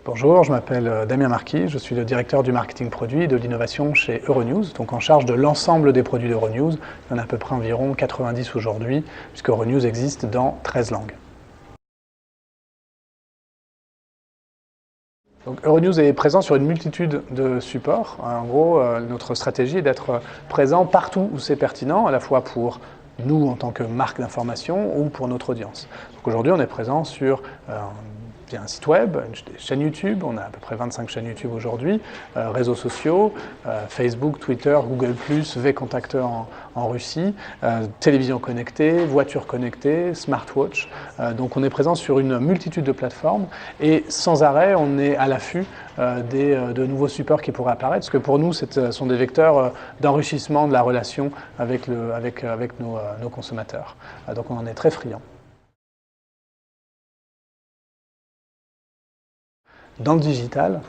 Bonjour, je m'appelle Damien Marquis, je suis le directeur du marketing produit et de l'innovation chez Euronews, donc en charge de l'ensemble des produits d'Euronews. Il y en a à peu près environ 90 aujourd'hui, puisque Euronews existe dans 13 langues. Donc Euronews est présent sur une multitude de supports. En gros, notre stratégie est d'être présent partout où c'est pertinent, à la fois pour nous en tant que marque d'information ou pour notre audience. Donc aujourd'hui, on est présent sur via un site web, une chaîne YouTube, on a à peu près 25 chaînes YouTube aujourd'hui, réseaux sociaux, Facebook, Twitter, Google+, vContact en Russie, télévision connectée, voiture connectée, smartwatch. Donc on est présent sur une multitude de plateformes et sans arrêt on est à l'affût de nouveaux supports qui pourraient apparaître, parce que pour nous ce sont des vecteurs d'enrichissement de la relation avec nos consommateurs. Donc on en est très friands. Dans le digital,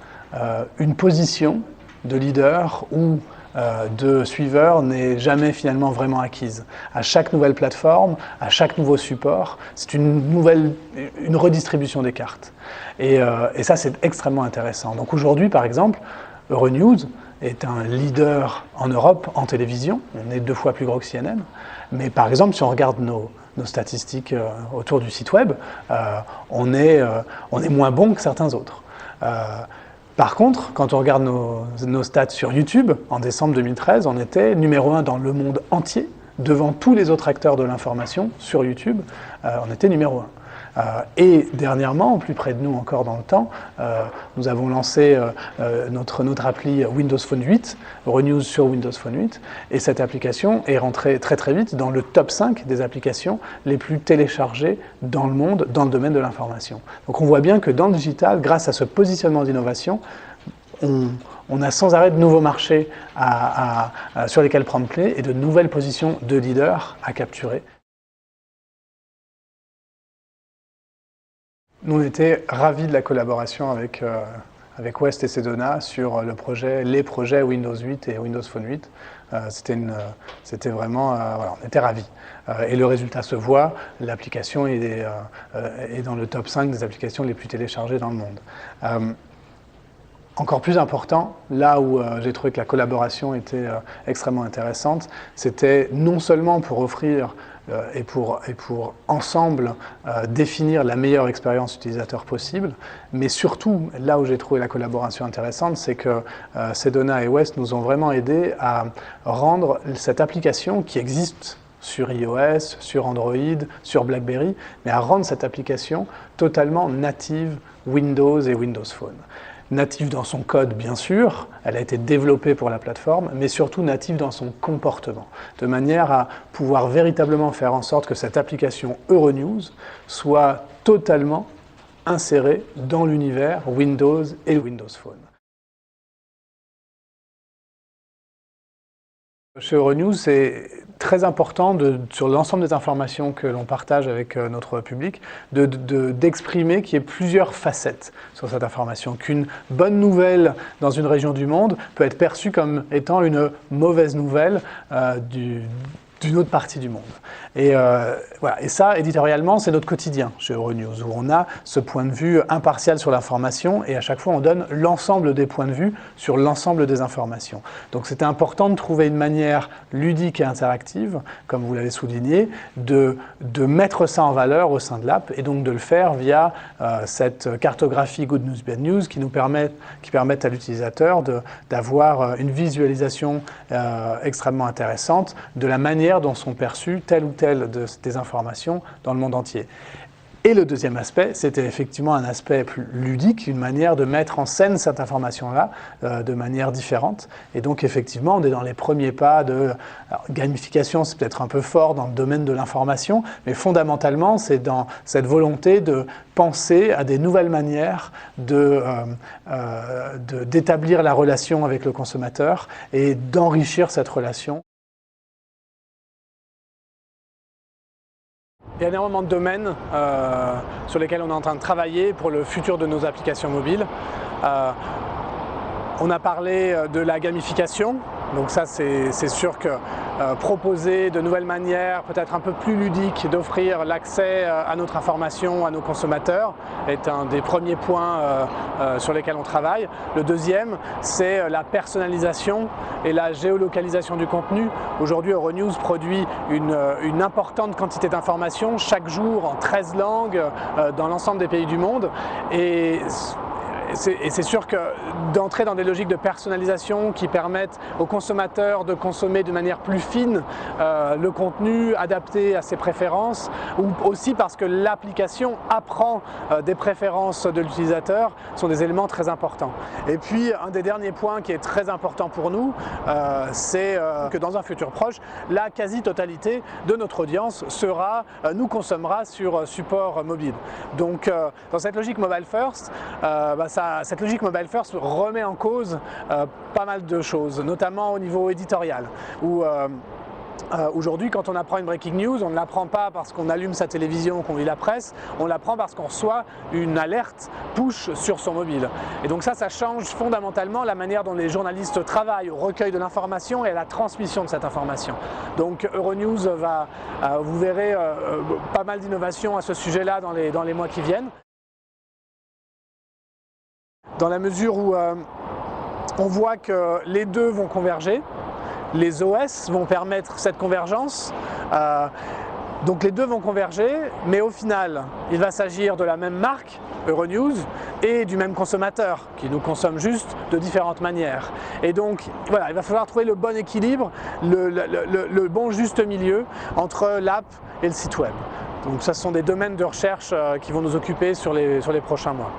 une position de leader ou de suiveur n'est jamais finalement vraiment acquise. À chaque nouvelle plateforme, à chaque nouveau support, c'est une redistribution des cartes. Et ça, c'est extrêmement intéressant. Donc aujourd'hui, par exemple, Euronews est un leader en Europe en télévision. On est 2 fois plus gros que CNN. Mais par exemple, si on regarde nos statistiques autour du site web, on est moins bon que certains autres. Par contre, quand on regarde nos stats sur YouTube, en décembre 2013, on était numéro 1 dans le monde entier, devant tous les autres acteurs de l'information sur YouTube, on était numéro 1. Et dernièrement, plus près de nous encore dans le temps, nous avons lancé notre appli Windows Phone 8, Euronews sur Windows Phone 8, et cette application est rentrée très très vite dans le top 5 des applications les plus téléchargées dans le monde, dans le domaine de l'information. Donc on voit bien que dans le digital, grâce à ce positionnement d'innovation, on a sans arrêt de nouveaux marchés sur lesquels prendre pied et de nouvelles positions de leader à capturer. Nous, on était ravis de la collaboration avec West et Sedona sur les projets Windows 8 et Windows Phone 8. C'était vraiment, voilà, on était ravis. Et le résultat se voit, l'application est dans le top 5 des applications les plus téléchargées dans le monde. Encore plus important, là où j'ai trouvé que la collaboration était extrêmement intéressante, c'était non seulement pour offrir et pour ensemble définir la meilleure expérience utilisateur possible, mais surtout, là où j'ai trouvé la collaboration intéressante, c'est que Sedona et West nous ont vraiment aidés à rendre cette application qui existe sur iOS, sur Android, sur BlackBerry, mais à rendre cette application totalement native Windows et Windows Phone. Native dans son code, bien sûr, elle a été développée pour la plateforme, mais surtout native dans son comportement, de manière à pouvoir véritablement faire en sorte que cette application Euronews soit totalement insérée dans l'univers Windows et Windows Phone. Chez Euronews, c'est très important, sur l'ensemble des informations que l'on partage avec notre public, d'exprimer qu'il y ait plusieurs facettes sur cette information. Qu'une bonne nouvelle dans une région du monde peut être perçue comme étant une mauvaise nouvelle d'une autre partie du monde. Et voilà. Et ça, éditorialement, c'est notre quotidien chez Euronews, où on a ce point de vue impartial sur l'information et à chaque fois on donne l'ensemble des points de vue sur l'ensemble des informations. Donc c'était important de trouver une manière ludique et interactive, comme vous l'avez souligné, de mettre ça en valeur au sein de l'app et donc de le faire via cette cartographie Good News, Bad News qui permettent à l'utilisateur d'avoir une visualisation extrêmement intéressante de la manière dont sont perçues telle ou telle des informations dans le monde entier. Et le deuxième aspect, c'était effectivement un aspect plus ludique, une manière de mettre en scène cette information-là de manière différente. Et donc effectivement, on est dans les premiers pas de gamification, c'est peut-être un peu fort dans le domaine de l'information, mais fondamentalement, c'est dans cette volonté de penser à des nouvelles manières d'établir la relation avec le consommateur et d'enrichir cette relation. Il y a énormément de domaines sur lesquels on est en train de travailler pour le futur de nos applications mobiles. On a parlé de la gamification, Donc ça, c'est sûr que proposer de nouvelles manières, peut-être un peu plus ludiques, d'offrir l'accès à notre information, à nos consommateurs, est un des premiers points sur lesquels on travaille. Le deuxième, c'est la personnalisation et la géolocalisation du contenu. Aujourd'hui, Euronews produit une importante quantité d'informations chaque jour en 13 langues dans l'ensemble des pays du monde. Et c'est sûr que d'entrer dans des logiques de personnalisation qui permettent aux consommateurs de consommer de manière plus fine le contenu adapté à ses préférences, ou aussi parce que l'application apprend des préférences de l'utilisateur, sont des éléments très importants. Et puis un des derniers points qui est très important pour nous, c'est que dans un futur proche, la quasi-totalité de notre audience nous consommera sur support mobile. Donc dans cette logique mobile first, cette logique mobile first remet en cause pas mal de choses, notamment au niveau éditorial, où aujourd'hui, quand on apprend une breaking news, on ne l'apprend pas parce qu'on allume sa télévision, qu'on lit la presse, on l'apprend parce qu'on reçoit une alerte push sur son mobile. Et donc ça change fondamentalement la manière dont les journalistes travaillent au recueil de l'information et à la transmission de cette information. Donc Euronews vous verrez pas mal d'innovations à ce sujet-là dans les mois qui viennent. Dans la mesure où on voit que les deux vont converger, les OS vont permettre cette convergence, donc les deux vont converger, mais au final, il va s'agir de la même marque, Euronews, et du même consommateur, qui nous consomme juste de différentes manières. Et donc, voilà, il va falloir trouver le bon équilibre, le bon juste milieu entre l'app et le site web. Donc, ce sont des domaines de recherche qui vont nous occuper sur les prochains mois.